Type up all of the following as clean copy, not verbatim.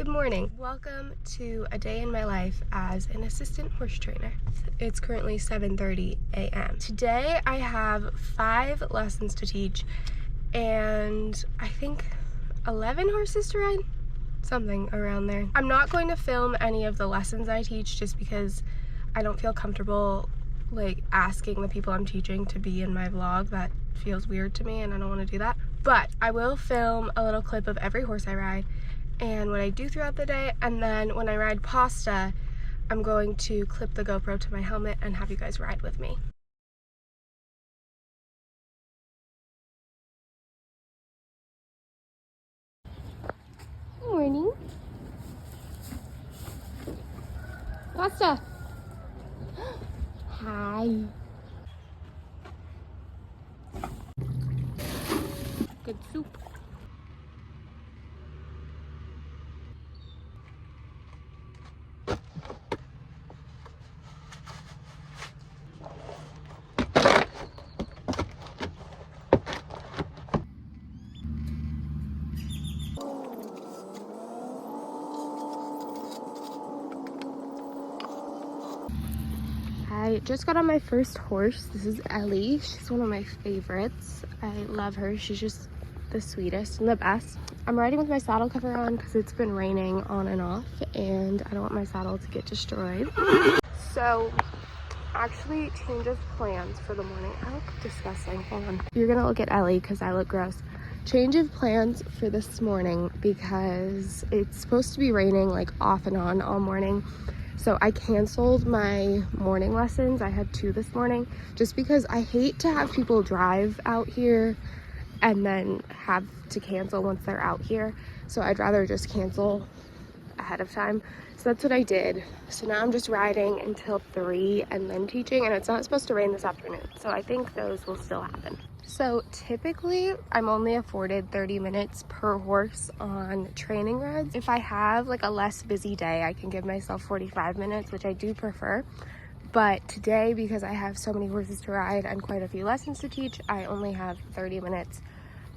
Good morning. Welcome to a day in my life as an assistant horse trainer. It's currently 7:30 a.m. Today I have 5 lessons to teach and I think 11 horses to ride, something around there. I'm not going to film any of the lessons I teach just because I don't feel comfortable like asking the people I'm teaching to be in my vlog. That feels weird to me and I don't want to do that. But I will film a little clip of every horse I ride and what I do throughout the day, and then when I ride Pasta, I'm going to clip the GoPro to my helmet and have you guys ride with me. Good morning. Pasta. Hi. Good soup. I just got on my first horse. This is Ellie. She's one of my favorites. I love her. She's just the sweetest and the best. I'm riding with my saddle cover on because it's been raining on and off and I don't want my saddle to get destroyed. So, actually, change of plans for the morning. I look disgusting. Hold on. You're gonna look at Ellie because I look gross. Change of plans for this morning because it's supposed to be raining like off and on all morning. So I canceled my morning lessons. I had 2 this morning just because I hate to have people drive out here and then have to cancel once they're out here. So I'd rather just cancel ahead of time. So that's what I did. So now I'm just riding until 3 and then teaching, and it's not supposed to rain this afternoon. So I think those will still happen. So typically I'm only afforded 30 minutes per horse on training rides. If I have like a less busy day, I can give myself 45 minutes, which I do prefer. But today, because I have so many horses to ride and quite a few lessons to teach, I only have 30 minutes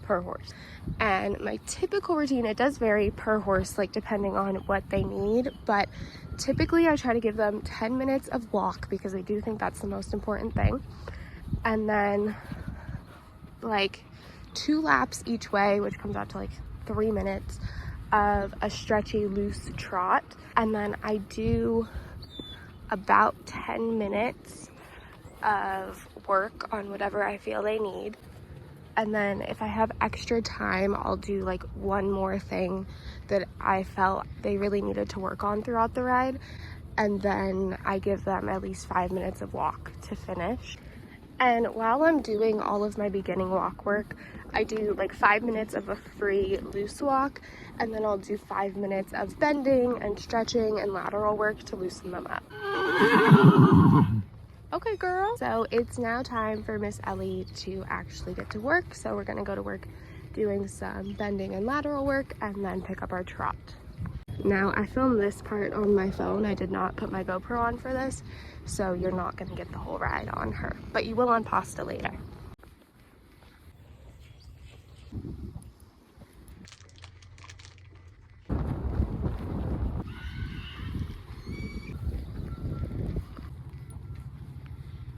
per horse. And my typical routine, it does vary per horse, like depending on what they need, but typically I try to give them 10 minutes of walk because I do think that's the most important thing. And then like 2 laps each way, which comes out to like 3 minutes of a stretchy loose trot. And then I do about 10 minutes of work on whatever I feel they need. And then if I have extra time, I'll do like one more thing that I felt they really needed to work on throughout the ride. And then I give them at least 5 minutes of walk to finish. And while I'm doing all of my beginning walk work, I do like 5 minutes of a free loose walk, and then I'll do 5 minutes of bending and stretching and lateral work to loosen them up. Okay, girl. So it's now time for Miss Ellie to actually get to work. So we're gonna go to work doing some bending and lateral work and then pick up our trot. Now, I filmed this part on my phone. I did not put my GoPro on for this, so you're not gonna get the whole ride on her, but you will on Pasta later.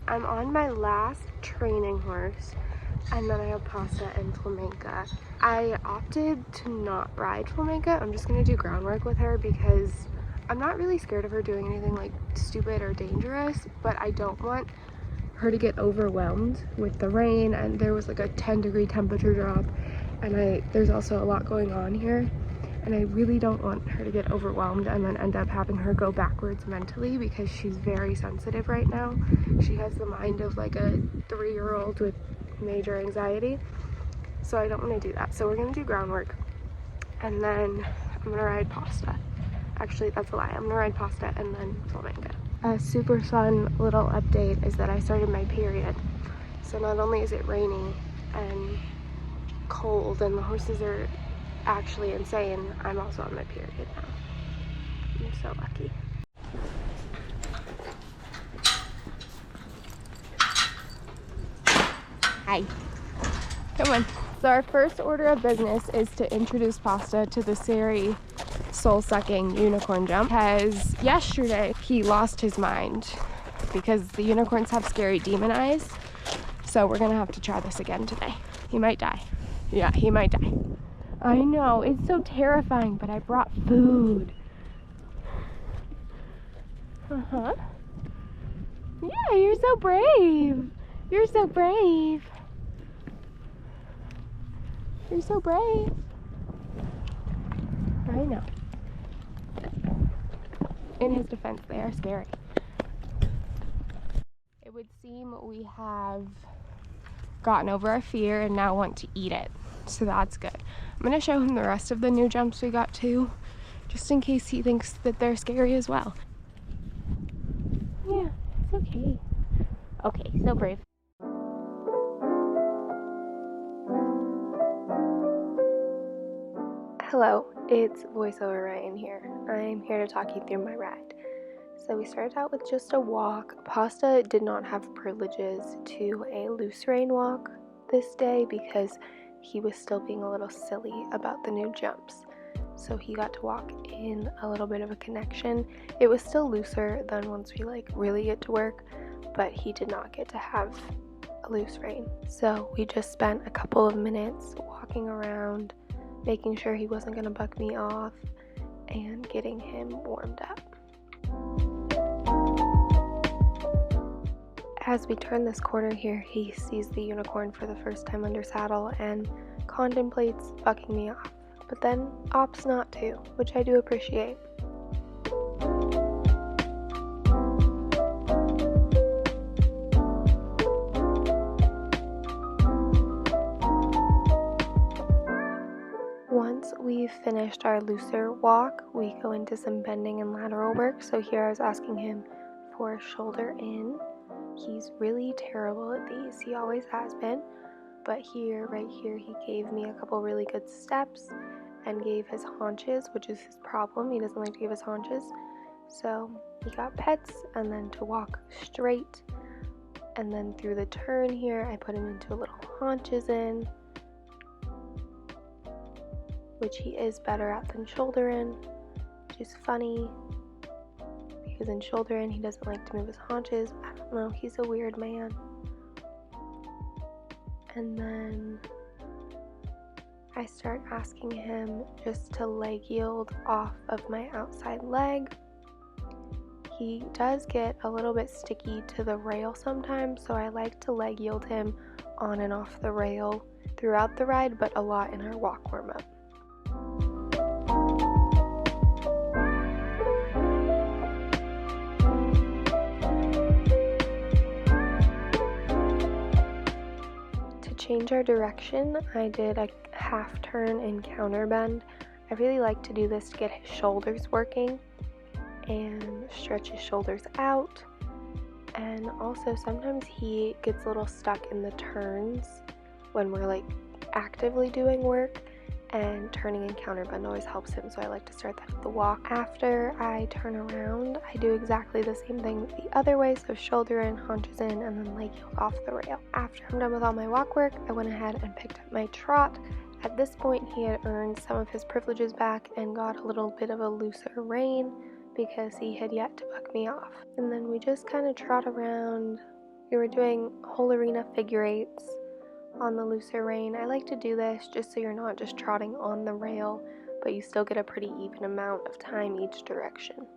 I'm on my last training horse, and then I have Pasta and Flamenca. I opted to not ride Flamenca. I'm just gonna do groundwork with her because I'm not really scared of her doing anything like stupid or dangerous, but I don't want her to get overwhelmed with the rain, and there was like a 10-degree temperature drop, and there's also a lot going on here, and I really don't want her to get overwhelmed and then end up having her go backwards mentally because she's very sensitive right now. She has the mind of like a 3-year-old with major anxiety, so I don't want to do that. So we're gonna do groundwork and then I'm gonna ride Pasta. Actually, that's a lie. I'm gonna ride Pasta and then Flamenca. A super fun little update is that I started my period. So not only is it raining and cold and the horses are actually insane, I'm also on my period now. I'm so lucky. Hi. Come on. So our first order of business is to introduce Pasta to the soul-sucking unicorn jump because yesterday he lost his mind because the unicorns have scary demon eyes. So we're gonna have to try this again today. He might die. Yeah, he might die. I know, it's so terrifying, but I brought food. Uh-huh. Yeah, you're so brave. You're so brave. You're so brave. I know. In his defense, they are scary. It would seem we have gotten over our fear and now want to eat it. So that's good. I'm going to show him the rest of the new jumps we got too, just in case he thinks that they're scary as well. Yeah, it's okay. Okay, so brave. Hello, it's voiceover Ryan here. I'm here to talk you through my ride. So we started out with just a walk. Pasta did not have privileges to a loose rein walk this day because he was still being a little silly about the new jumps. So he got to walk in a little bit of a connection. It was still looser than once we really get to work, but he did not get to have a loose rein. So we just spent a couple of minutes walking around, making sure he wasn't going to buck me off, and getting him warmed up. As we turn this corner here, he sees the unicorn for the first time under saddle and contemplates bucking me off, but then opts not to, which I do appreciate. Once we've finished our looser walk, we go into some bending and lateral work. So here I was asking him for shoulder in. He's really terrible at these. He always has been. But right here, he gave me a couple really good steps and gave his haunches, which is his problem. He doesn't like to give his haunches. So he got pets and then to walk straight. And then through the turn here, I put him into a little haunches in, which he is better at than shoulder in, which is funny because in shoulder in he doesn't like to move his haunches. I don't know, he's a weird man. And then I start asking him just to leg yield off of my outside leg. He does get a little bit sticky to the rail sometimes, so I like to leg yield him on and off the rail throughout the ride, but a lot in our walk warm-up. Change our direction, I did a half turn and counter bend. I really like to do this to get his shoulders working and stretch his shoulders out. And also sometimes he gets a little stuck in the turns when we're actively doing work, and turning and counter bend always helps him, so I like to start that at the walk. After I turn around, I do exactly the same thing the other way, so shoulder in, haunches in, and then leg yield off the rail. After I'm done with all my walk work, I went ahead and picked up my trot. At this point, he had earned some of his privileges back and got a little bit of a looser rein because he had yet to buck me off. And then we just kind of trot around. We were doing whole arena figure eights on the looser rein. I like to do this just so you're not just trotting on the rail, but you still get a pretty even amount of time each direction.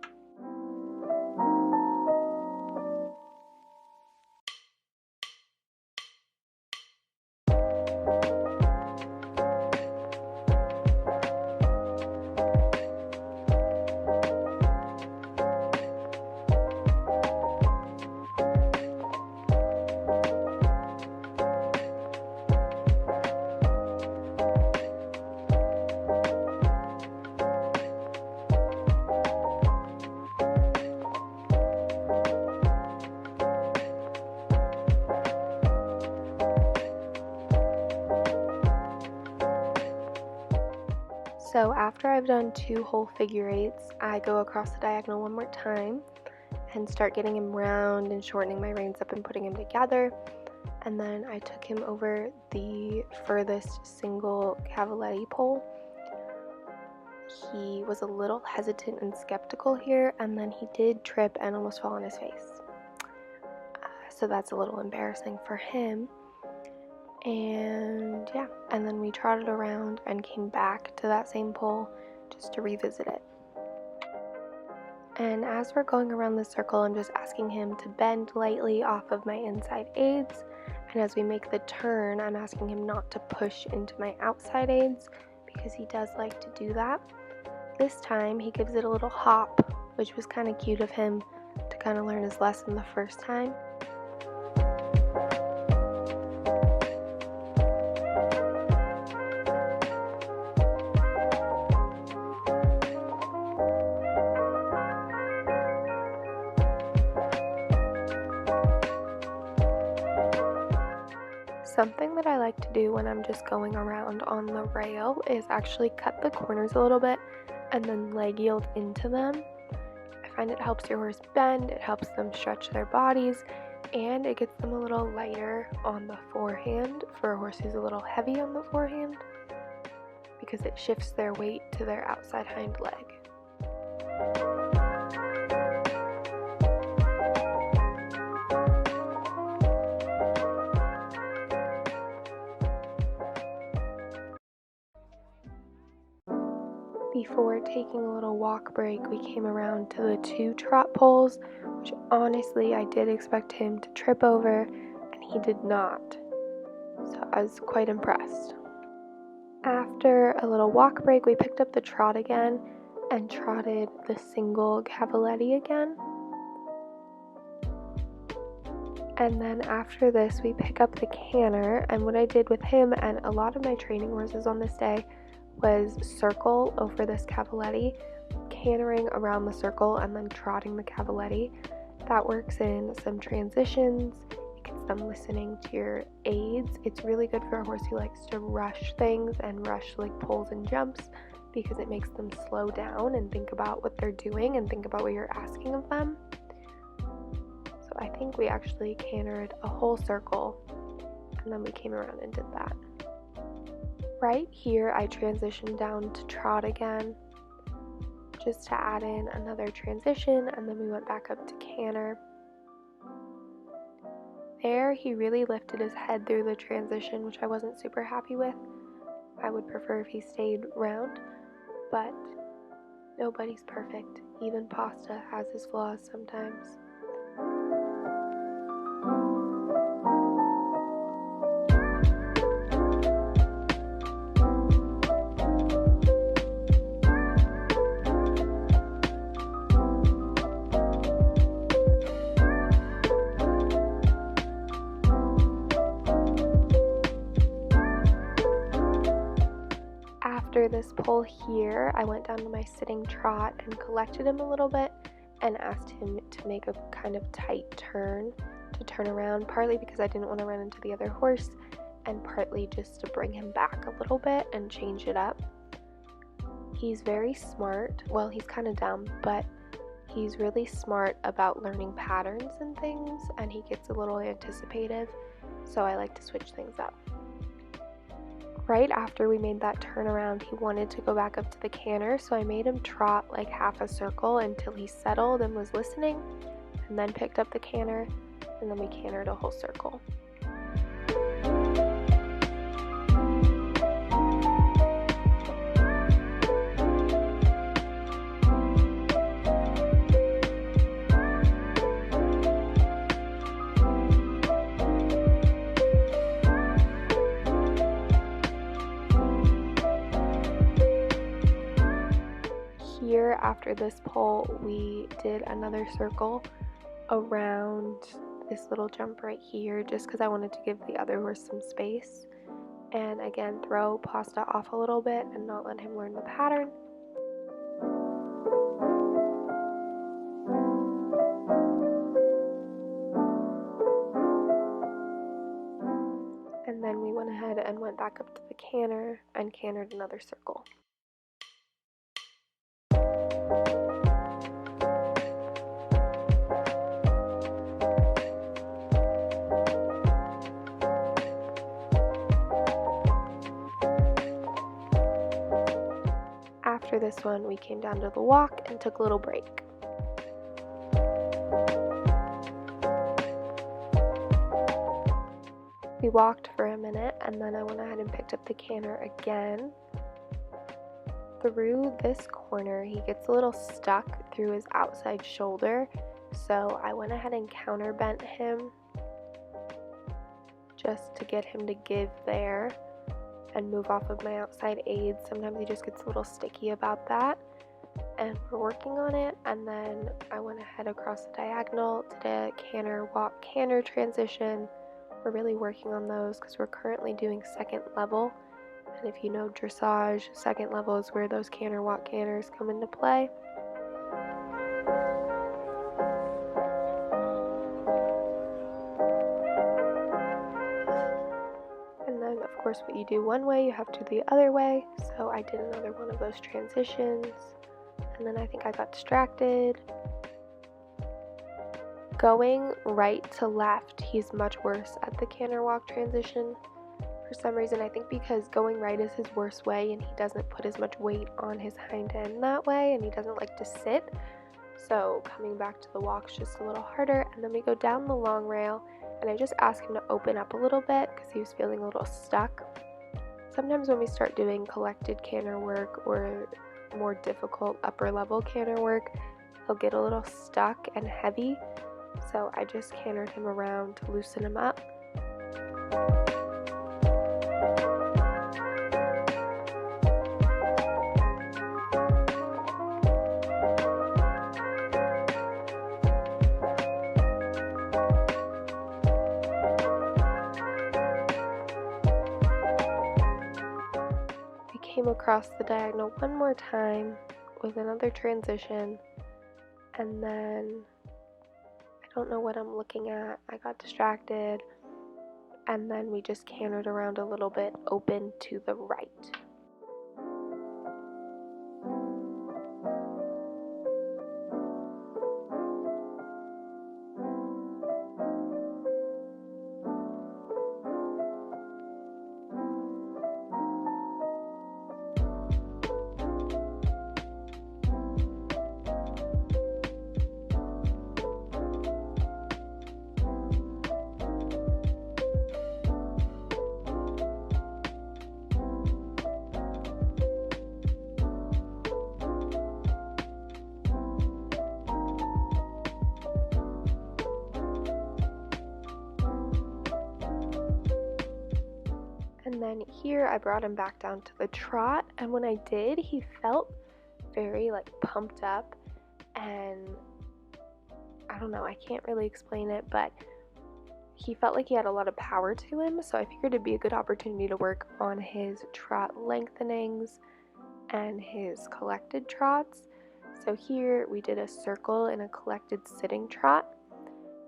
So after I've done 2 whole figure eights, I go across the diagonal one more time and start getting him round and shortening my reins up and putting him together. And then I took him over the furthest single cavaletti pole. he was a little hesitant and skeptical here, and then he did trip and almost fall on his face. So that's a little embarrassing for him. And yeah, and then we trotted around and came back to that same pole just to revisit it. And as we're going around the circle, I'm just asking him to bend lightly off of my inside aids. And as we make the turn, I'm asking him not to push into my outside aids because he does like to do that. This time he gives it a little hop, which was kind of cute of him to kind of learn his lesson the first time. Something that I like to do when I'm just going around on the rail is actually cut the corners a little bit and then leg yield into them. I find it helps your horse bend, it helps them stretch their bodies, and it gets them a little lighter on the forehand for a horse who's a little heavy on the forehand because it shifts their weight to their outside hind leg. Before taking a little walk break, we came around to the 2 trot poles, which honestly I did expect him to trip over, and he did not. So I was quite impressed. After a little walk break, we picked up the trot again and trotted the single cavaletti again. And then after this, we pick up the canter, and what I did with him and a lot of my training horses on this day was circle over this cavaletti, cantering around the circle and then trotting the cavaletti. That works in some transitions. It gets them listening to your aids. It's really good for a horse who likes to rush things and rush like pulls and jumps because it makes them slow down and think about what they're doing and think about what you're asking of them. So I think we actually cantered a whole circle and then we came around and did that. Right here, I transitioned down to trot again, just to add in another transition, and then we went back up to canter. There, he really lifted his head through the transition, which I wasn't super happy with. I would prefer if he stayed round, but nobody's perfect. Even pasta has his flaws sometimes. After this pull here, I went down to my sitting trot and collected him a little bit and asked him to make a kind of tight turn to turn around, partly because I didn't want to run into the other horse and partly just to bring him back a little bit and change it up. He's very smart. Well, he's kind of dumb, but he's really smart about learning patterns and things, and he gets a little anticipative, so I like to switch things up. Right after we made that turnaround, he wanted to go back up to the canter, so I made him trot like half a circle until he settled and was listening, and then picked up the canter, and then we cantered a whole circle. Here, after this pull, we did another circle around this little jump right here just because I wanted to give the other horse some space, and again throw pasta off a little bit and not let him learn the pattern. And then we went ahead and went back up to the canter and cantered another circle. After this this one, we came down to the walk and took a little break. We walked for a minute, and then I went ahead and picked up the canter again. Through this corner, he gets a little stuck through his outside shoulder, so I went ahead and counterbent him just to get him to give there and move off of my outside aids. Sometimes he just gets a little sticky about that, and we're working on it. And then I went ahead across the diagonal, did a canter, walk, canter transition. We're really working on those because we're currently doing second level, and if you know dressage, second level is where those canter, walk, canters come into play. And then of course what you do one way, you have to do the other way, so I did another one of those transitions, and then I think I got distracted. Going right to left, he's much worse at the canter walk transition for some reason. I think because going right is his worst way, and he doesn't put as much weight on his hind end that way, and he doesn't like to sit. So coming back to the walk's just a little harder. And then we go down the long rail, and I just ask him to open up a little bit because he was feeling a little stuck. Sometimes when we start doing collected canter work or more difficult upper level canter work, he'll get a little stuck and heavy. So I just cantered him around to loosen him up. We came across the diagonal one more time with another transition, and then I don't know what I'm looking at. I got distracted, and then we just cantered around a little bit, open to the right. And then here I brought him back down to the trot, and when I did, he felt very pumped up, and I don't know, I can't really explain it, but he felt like he had a lot of power to him, so I figured it'd be a good opportunity to work on his trot lengthenings and his collected trots. So here we did a circle in a collected sitting trot,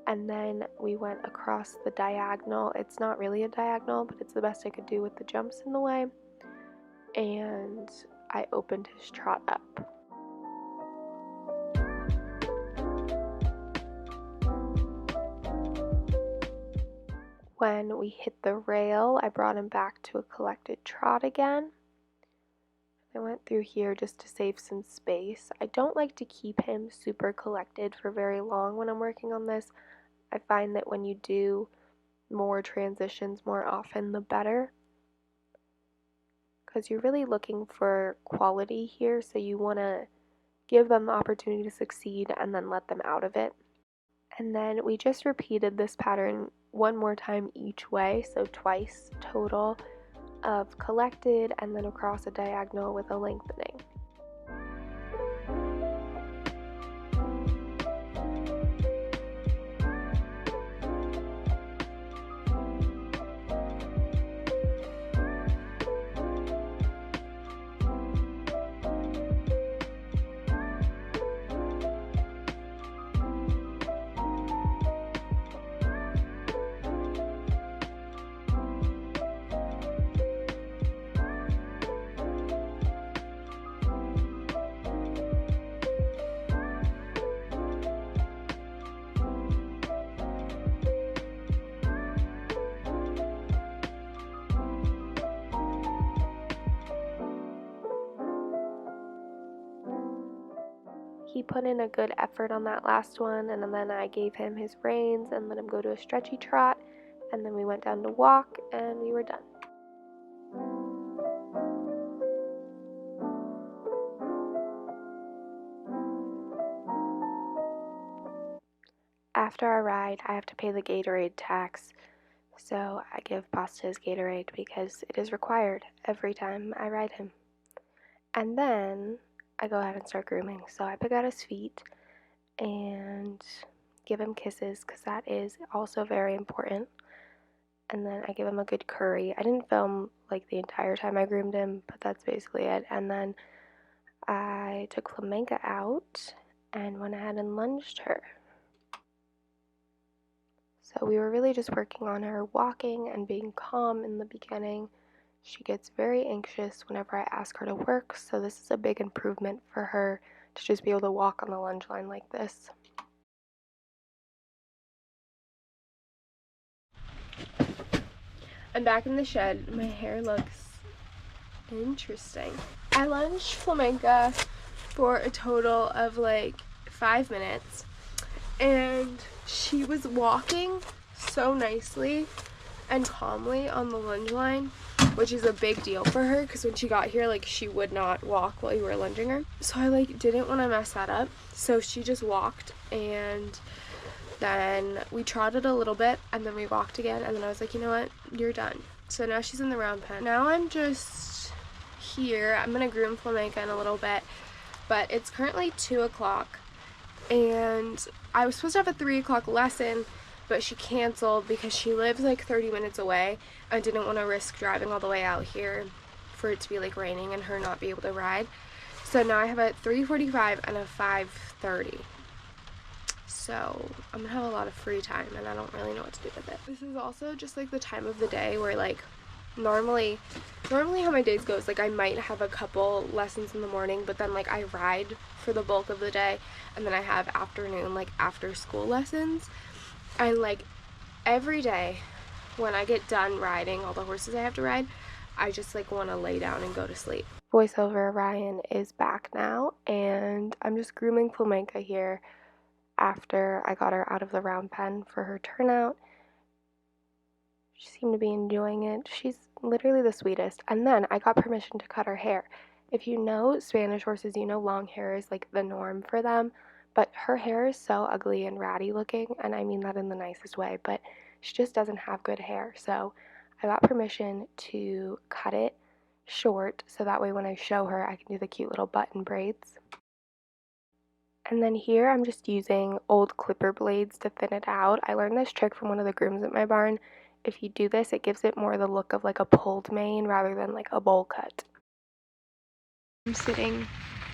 and then we went across the diagonal. It's not really a diagonal, but it's the best I could do with the jumps in the way, and I opened his trot up. When we hit the rail, I brought him back to a collected trot again. I went through here just to save some space. I don't like to keep him super collected for very long when I'm working on this. I find that when you do more transitions more often, the better, because you're really looking for quality here, so you want to give them the opportunity to succeed and then let them out of it. And then we just repeated this pattern one more time each way, so twice total of collected and then across a diagonal with a lengthening. He put in a good effort on that last one, and then I gave him his reins and let him go to a stretchy trot, and then we went down to walk and we were done. After our ride, I have to pay the Gatorade tax, so I give Pasta his Gatorade because it is required every time I ride him. And then I go ahead and start grooming. So I pick out his feet and give him kisses because that is also very important. And then I give him a good curry. I didn't film like the entire time I groomed him, but that's basically it. And then I took Flamenca out and went ahead and lunged her. So we were really just working on her walking and being calm in the beginning. She gets very anxious whenever I ask her to work, so this is a big improvement for her to just be able to walk on the lunge line like this. I'm back in the shed. My hair looks interesting. I lunged Flamenca for a total of like 5 minutes, and she was walking so nicely and calmly on the lunge line, which is a big deal for her because when she got here, like, she would not walk while you were lunging her. So I like didn't want to mess that up, so she just walked, and then we trotted a little bit and then we walked again, and then I was like, you know what, you're done. So now she's in the round pen. Now I'm just here. I'm gonna groom Flamenca in a little bit, but it's currently 2 o'clock and I was supposed to have a 3 o'clock lesson, but she canceled because she lives like 30 minutes away. I didn't want to risk driving all the way out here for it to be like raining and her not be able to ride. So now I have a 3:45 and a 5:30. So I'm gonna have a lot of free time and I don't really know what to do with it. This is also just like the time of the day where like normally how my days go is like I might have a couple lessons in the morning, but then like I ride for the bulk of the day, and then I have afternoon like after school lessons. And like every day when I get done riding all the horses I have to ride, I just like want to lay down and go to sleep. Voiceover Ryan is back now, and I'm just grooming Flamenca here after I got her out of the round pen for her turnout. She seemed to be enjoying it. She's literally the sweetest. And then I got permission to cut her hair. If you know Spanish horses, you know long hair is like the norm for them, but her hair is so ugly and ratty looking, and I mean that in the nicest way, but she just doesn't have good hair. So I got permission to cut it short so that way when I show her I can do the cute little button braids. And then here I'm just using old clipper blades to thin it out. I learned this trick from one of the grooms at my barn. If you do this, it gives it more the look of like a pulled mane rather than like a bowl cut. I'm sitting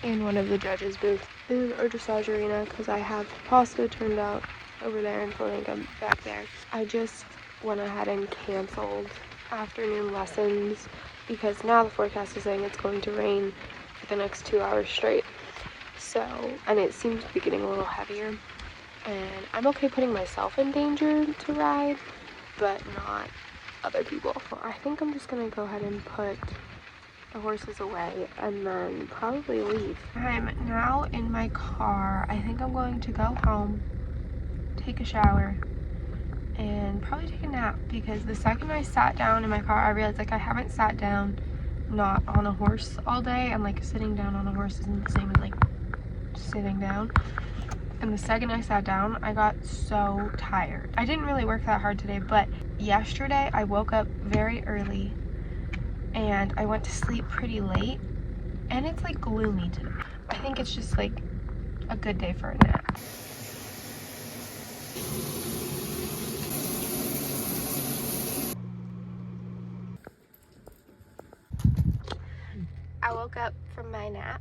in one of the judges' booths in our dressage arena because I have Pasta turned out over there and Flamenca back there. I just went ahead and canceled afternoon lessons because now the forecast is saying it's going to rain for the next 2 hours straight. So, and it seems to be getting a little heavier, and I'm okay putting myself in danger to ride, but not other people. I think I'm just gonna go ahead and put the horses away and then probably leave. I'm now in my car. I think I'm going to go home, take a shower, and probably take a nap because the second I sat down in my car, I realized like I haven't sat down not on a horse all day, and like sitting down on a horse isn't the same as like sitting down. And the second I sat down, I got so tired. I didn't really work that hard today, but yesterday I woke up very early and I went to sleep pretty late, and it's like gloomy today. I think it's just like a good day for a nap. I woke up from my nap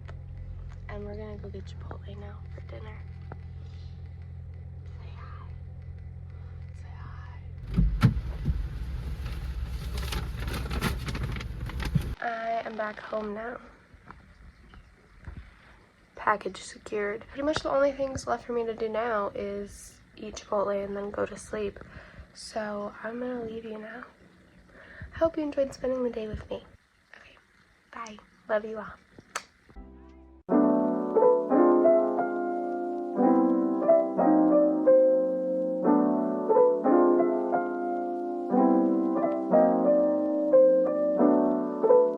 and we're gonna go get Chipotle now for dinner. Say hi. Say hi. I am back home now. Package secured. Pretty much the only things left for me to do now is eat Chipotle and then go to sleep. So I'm gonna leave you now. I hope you enjoyed spending the day with me. Okay, bye. Love you all.